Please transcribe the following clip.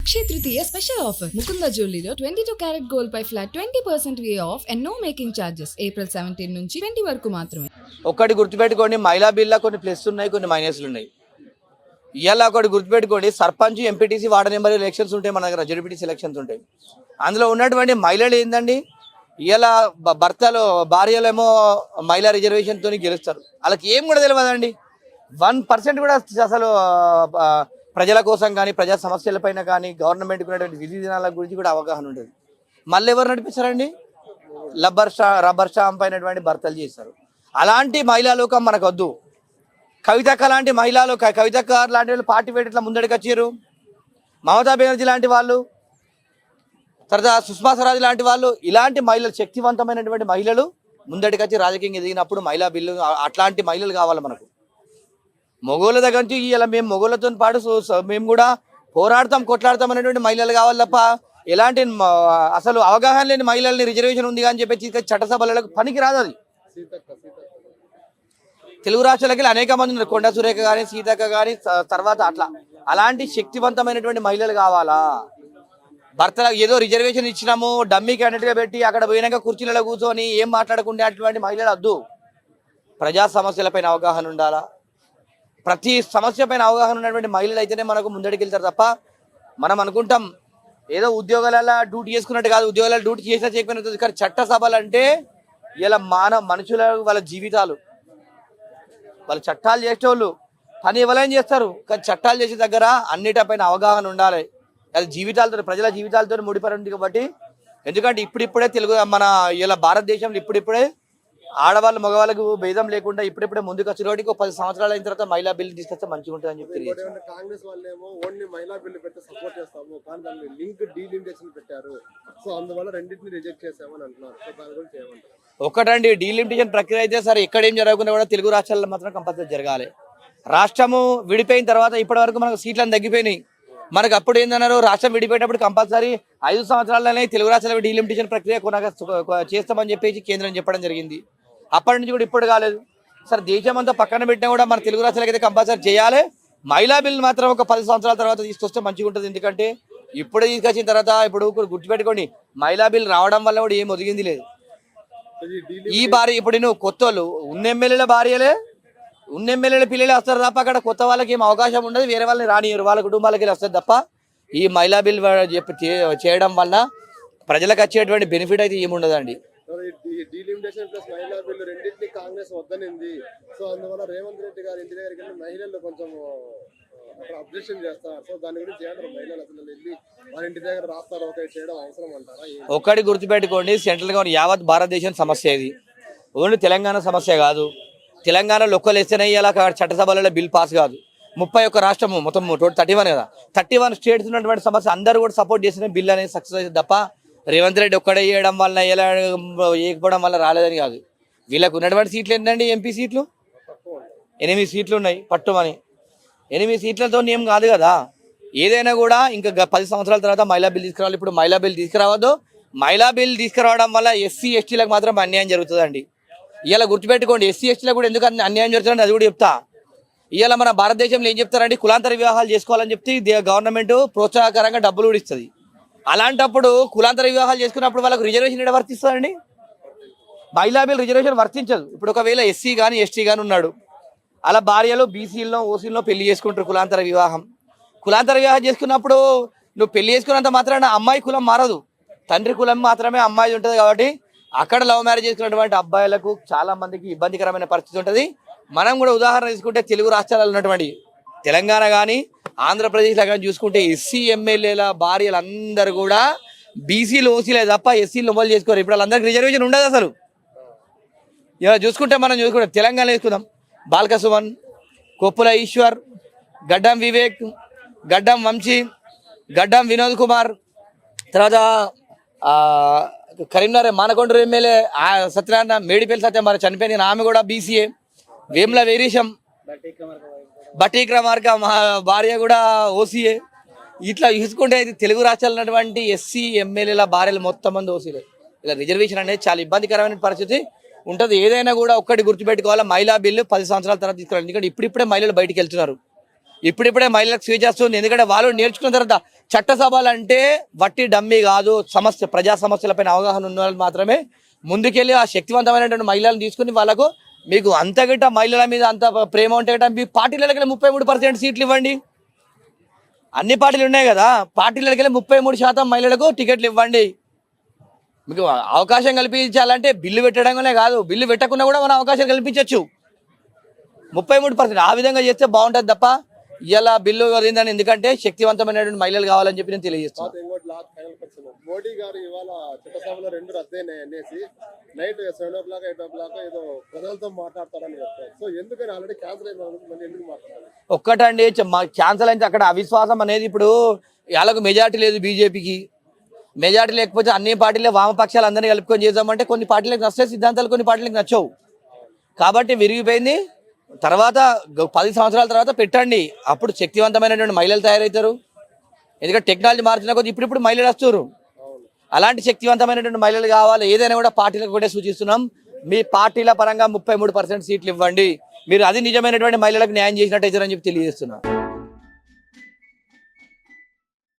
అక్షయ Tritiya special offer Mukunda జ్యువెలరీలో 22 carat gold పై flat 20% వే off and no making charges April 17 నుంచి 20 వరకు మాత్రమే. ఒకటి గుర్తుపెట్టుకోండి, మహిళా బిల్లా కొన్ని ప్లస్ ఉన్నాయి, కొన్ని మైనస్లు ఉన్నాయి. ఇవాళ ఒకటి గుర్తుపెట్టుకోండి, sarpanch MPTC ward number elections ఉంటాయి, మన దగ్గర జడ్పీటీసీ ఎలక్షన్స్ ఉంటాయి. అందులో ఉన్నటువంటి మహిళలు ఏందండి, ఇవాళ భర్తలు భార్యలేమో మహిళా రిజర్వేషన్తో గెలుస్తారు. వాళ్ళకి ఏం కూడా తెలియదండి. 1% కూడా అసలు ప్రజల కోసం కానీ ప్రజా సమస్యలపైన కానీ గవర్నమెంట్కి ఉన్నటువంటి విధి విధానాల గురించి కూడా అవగాహన ఉంటుంది. మళ్ళీ ఎవరు నడిపిస్తారండి? రబ్బర్ స్టాంప్ అయినటువంటి భర్తలు చేస్తారు. అలాంటి మహిళా లోకం మనకు వద్దు. కవితక్క లాంటి మహిళలు, కవితక్క లాంటి వాళ్ళు పార్టీ పెట్టి ఇట్లా ముందడికి వచ్చారు. మమతా బెనర్జీ లాంటి వాళ్ళు, తర్వాత సుష్మా స్వరాజ్ లాంటి వాళ్ళు, ఇలాంటి మహిళలు, శక్తివంతమైనటువంటి మహిళలు ముందడికి వచ్చి రాజకీయంగా ఎదిగినప్పుడు మహిళా బిల్లు, అట్లాంటి మహిళలు కావాలి మనకు. మొగోళ్ళ దగ్గర నుంచి ఇలా మేము మొగోళ్ళతో పాటు మేము కూడా పోరాడతాం, కొట్లాడతాం అనేటువంటి మహిళలు కావాలి తప్ప ఎలాంటి అసలు అవగాహన లేని మహిళల్ని రిజర్వేషన్ ఉంది అని చెప్పి చట్టసభలకు పనికి రాదు. అది తెలుగు రాష్ట్రాలకి అనేక మంది ఉన్నారు, కొండ సురేఖ కానీ సీతక్క కానీ తర్వాత అట్లా అలాంటి శక్తివంతమైనటువంటి మహిళలు కావాలా. భర్తలకు ఏదో రిజర్వేషన్ ఇచ్చినాము డమ్మీ క్యాండిడేట్గా పెట్టి అక్కడ పోయినాక కుర్చీలలో కూర్చొని ఏం మాట్లాడకుండా అటువంటి మహిళలు వద్దు. ప్రజా సమస్యలపైన అవగాహన ఉండాలా. ప్రతి సమస్య పైన అవగాహన ఉన్నటువంటి మహిళలు అయితేనే మనకు ముందడికి వెళ్తారు తప్ప మనం అనుకుంటాం ఏదో ఉద్యోగాలలో డ్యూటీ చేసుకున్నట్టు కాదు. ఉద్యోగాలలో డ్యూటీ చేసినా చేయకపోయినా, కానీ చట్టసభలు అంటే ఇలా మనుషుల వాళ్ళ జీవితాలు, వాళ్ళ చట్టాలు చేసేవాళ్ళు పని ఎవరైనా చేస్తారు, కానీ చట్టాలు చేసే దగ్గర అన్నిటిపైన అవగాహన ఉండాలి. అది జీవితాలతో, ప్రజల జీవితాలతో ముడిపడి ఉంది. కాబట్టి ఎందుకంటే ఇప్పుడిప్పుడే తెలుగు మన ఇలా భారతదేశంలో ఇప్పుడిప్పుడే ఆడవాళ్ళు మగవాళ్ళకు భేదం లేకుండా ఇప్పుడిప్పుడే ముందుకు వచ్చి రోడ్డుకి 10 సంవత్సరాలు అయిన తర్వాత మహిళా బిల్లు తీసుకొస్తే మంచిగా ఉంటుంది అని చెప్పి కాంగ్రెస్ వాళ్ళేమో ఓన్లీ మహిళా బిల్లు పెట్టి సపోర్ట్ చేస్తాము, కానీ దాన్ని లింక్ డీలిమిటేషన్ పెట్టారు. సో అందువల్ల రెండింటిని రిజెక్ట్ చేసామని అంటున్నారు. సో దాని గురించి ఏమంటారు? ఒకటండి, డీలిమిటేషన్ ప్రక్రియ అయితే సరే ఎక్కడ ఏం జరగకుండా కూడా తెలుగు రాష్ట్రాల్లో మాత్రం కంపల్సరీ జరగాలి. రాష్ట్రము విడిపోయిన తర్వాత ఇప్పటి వరకు మనకు సీట్లను తగ్గిపోయినాయి. మనకు అప్పుడు ఏందన్నారు, రాష్ట్రం విడిపోయేటప్పుడు కంపల్సరీ 5 సంవత్సరాలనే తెలుగు రాష్ట్రాల డీలిమిటేషన్ ప్రక్రియ చేస్తామని చెప్పేసి కేంద్రం చెప్పడం జరిగింది. అప్పటి నుంచి కూడా ఇప్పుడు కాలేదు. సరే దేశం అంతా పక్కన పెట్టినా కూడా మన తెలుగు రాష్ట్రాలకి అయితే కంపల్సరీ చేయాలి. మహిళా బిల్లు మాత్రం ఒక 10 సంవత్సరాల తర్వాత తీసుకొస్తే మంచిగా ఉంటుంది. ఎందుకంటే ఇప్పుడే తీసుకొచ్చిన తర్వాత ఇప్పుడు గుర్తుపెట్టుకోండి, మహిళా బిల్లు రావడం వల్ల కూడా ఏం ఒదిగింది లేదు. ఈ భార్య ఇప్పుడు నువ్వు కొత్త వాళ్ళు ఉన్న ఎమ్మెల్యేల భార్యలే, ఉన్న ఎమ్మెల్యేల పిల్లలే వస్తారు తప్ప అక్కడ కొత్త వాళ్ళకి ఏం అవకాశం ఉండదు. వేరే వాళ్ళని రానియరు, వాళ్ళ కుటుంబాలకి వస్తుంది తప్ప ఈ మహిళా బిల్ చేయడం వల్ల ప్రజలకు వచ్చేటువంటి బెనిఫిట్ అయితే ఏముండదండి. డీలిమిటేషన్ ప్లస్ మహిళా బిల్లు రెండింటినీ కాంగ్రెస్ వద్దనింది. సో అందువల్ల రేవంత్ రెడ్డి గారి ఇంటి దగ్గరికి వెళ్ళి మహిళలు కొంచెం అక్కడ అబ్జెక్షన్ చేస్తారు. సో దాని గురించి ఏమంటారు? మహిళలు అసలు వెళ్ళి వాళ్ళ ఇంటి దగ్గర రాస్తారు, ఒక చేయడం అవసరం అంటారా? ఒకటి గుర్తుపెట్టుకోండి, సెంట్రల్ గవర్నమెంట్ యావత్ భారతదేశం సమస్య ఇది, ఓన్లీ తెలంగాణ సమస్య కాదు. తెలంగాణలో ఒక్కలేస్తేనే ఇలా చట్టసభలలో బిల్ పాస్ కాదు. 31 రాష్ట్రము మొత్తం 31 కదా, 31 స్టేట్స్ ఉన్నటువంటి సమస్య అందరూ కూడా సపోర్ట్ చేసిన బిల్ అనేది సక్సెస్ అవుతుంది తప్ప రేవంత్ రెడ్డి ఒక్కడే చేయడం వల్ల ఎలా వేయకపోవడం వల్ల రాలేదని కాదు. వీళ్ళకు ఉన్నటువంటి సీట్లు ఏంటండి, ఎంపీ సీట్లు 8 సీట్లు ఉన్నాయి పట్టుమని. 8 సీట్లతో ఏం కాదు కదా. ఏదైనా కూడా ఇంకా 10 సంవత్సరాల తర్వాత మహిళా బిల్ తీసుకురావాలి. ఇప్పుడు మహిళా బిల్ తీసుకురావద్దు. మహిళా బిల్ తీసుకురావడం వల్ల ఎస్సీ ఎస్టీలకు మాత్రం అన్యాయం జరుగుతుందండి. ఇలా గుర్తుపెట్టుకోండి, ఎస్సీ ఎస్టీలకు కూడా ఎందుకు అన్యాయం జరుగుతుందండి అది కూడా చెప్తా. ఇవాళ మన భారతదేశంలో ఏం చెప్తారండి, కులాంతర వివాహాలు చేసుకోవాలని చెప్తే గవర్నమెంట్ ప్రోత్సాహకరంగా డబ్బులు కూడా ఇస్తుంది. అలాంటప్పుడు కులాంతర వివాహాలు చేసుకున్నప్పుడు వాళ్ళకు రిజర్వేషన్ ఎక్కడ వర్తిస్తుందండి? మహిళా బిల్ రిజర్వేషన్ వర్తించదు. ఇప్పుడు ఒకవేళ ఎస్సీ కానీ ఎస్టీ కానీ ఉన్నాడు, అలా భార్యలో బీసీలో ఓసీలో పెళ్లి చేసుకుంటారు కులాంతర వివాహం. కులాంతర వివాహం చేసుకున్నప్పుడు నువ్వు పెళ్లి చేసుకున్నంత మాత్రాన అమ్మాయి కులం మారదు, తండ్రి కులం మాత్రమే అమ్మాయి ఉంటుంది. కాబట్టి అక్కడ లవ్ మ్యారేజ్ చేసుకున్నటువంటి అబ్బాయిలకు చాలా మందికి ఇబ్బందికరమైన పరిస్థితి ఉంటుంది. మనం కూడా ఉదాహరణ తీసుకుంటే తెలుగు రాష్ట్రాలలో ఉన్నటువంటి తెలంగాణ కానీ ఆంధ్రప్రదేశ్లో కానీ చూసుకుంటే ఎస్సీ ఎమ్మెల్యేల భార్యలు అందరూ కూడా బీసీలు ఓసీలే తప్ప ఎస్సీలు అమలు చేసుకోరు. ఇప్పుడు వాళ్ళందరికీ రిజర్వేషన్ ఉండదు అసలు. ఇలా చూసుకుంటే మనం చూసుకుంటే తెలంగాణ వేసుకుందాం, బాల్క సుమన్, కొప్పుల ఈశ్వర్, గడ్డం వివేక్, గడ్డం వంశీ, గడ్డం వినోద్ కుమార్, తర్వాత కరీంనగర్ మానకొండూరు ఎమ్మెల్యే సత్యనారాయణ, మేడిపల్లి సత్యం మరి చనిపోయిన ఆమె కూడా బీసీఏ, వేముల వీరేశం, బటీక్రమార్క మా భార్య కూడా ఓసీఏ. ఇట్లా చూసుకుంటే తెలుగు రాష్ట్రాలు ఉన్నటువంటి ఎస్సీ ఎమ్మెల్యేల భార్యలు మొత్తం మంది ఓసీలే. ఇలా రిజర్వేషన్ అనేది చాలా ఇబ్బందికరమైన పరిస్థితి ఉంటుంది. ఏదైనా కూడా ఒక్కటి గుర్తుపెట్టుకోవాలి, మహిళా బిల్లు 10 సంవత్సరాల తర్వాత తీసుకురావాలి. ఎందుకంటే ఇప్పుడిప్పుడే మహిళలు బయటికి వెళ్తున్నారు. ఇప్పుడిప్పుడే మహిళలకు స్వీచ్ వస్తుంది. ఎందుకంటే వాళ్ళు నేర్చుకున్న తర్వాత చట్టసభలు అంటే వట్టి డమ్మీ కాదు, సమస్య ప్రజా సమస్యలపైన అవగాహన ఉన్న వాళ్ళు మాత్రమే ముందుకెళ్ళి ఆ శక్తివంతమైనటువంటి మహిళలను తీసుకుని వాళ్ళకు మీకు అంతగిట మహిళల మీద అంత ప్రేమ ఉంటే గట మీ పార్టీలకి 33% సీట్లు ఇవ్వండి. అన్ని పార్టీలు ఉన్నాయి కదా, పార్టీలకి 33% మహిళలకు టికెట్లు ఇవ్వండి. మీకు అవకాశం కల్పించాలంటే బిల్లు పెట్టడంగానే కాదు, బిల్లు పెట్టకుండా కూడా మనం అవకాశం కల్పించవచ్చు. 33% ఆ విధంగా చేస్తే బాగుంటుంది తప్ప ఇలా బిల్లు ఏందని, ఎందుకంటే శక్తివంతమైనటువంటి మహిళలు కావాలని చెప్పి నేను తెలియజేస్తాను. ఇంకోటి లాస్ట్ ఫైనల్ క్వశ్చన్, మోడీ గారు ఇవాళ చట్టసభలో 2 రద్దయినాయి అనేసి నైట్ 7 o'clock 8 o'clock ఏదో ప్రజలతో మాట్లాడతారని చెప్తారు. సో ఎందుకని ఆల్రెడీ క్యాన్సల్ అయిన మళ్ళీ ఎందుకు మాట్లాడాలి? ఒక్కటండి, క్యాన్సల్ అయితే అక్కడ అవిశ్వాసం అనేది ఇప్పుడు వాళ్ళకు మెజార్టీ లేదు, బీజేపీకి మెజార్టీ లేకపోతే అన్ని పార్టీలే వామపక్షాలు అందరినీ కలుపుకొని చేద్దామంటే కొన్ని పార్టీలకు నచ్చే సిద్ధాంతాలు కొన్ని పార్టీలకు నచ్చవు కాబట్టి విరిగిపోయింది. తర్వాత 10 సంవత్సరాల తర్వాత పెట్టండి, అప్పుడు శక్తివంతమైనటువంటి మహిళలు తయారవుతారు. ఎందుకంటే టెక్నాలజీ మార్చిన కొద్ది ఇప్పుడు మహిళలు వస్తారు. అలాంటి శక్తివంతమైనటువంటి మహిళలు కావాలి. ఏదైనా కూడా పార్టీలకు కూడా సూచిస్తున్నాం, మీ పార్టీల పరంగా 33% సీట్లు ఇవ్వండి. మీరు అది నిజమైనటువంటి మహిళలకు న్యాయం చేసినట్టు అని చెప్పి తెలియజేస్తున్నాం.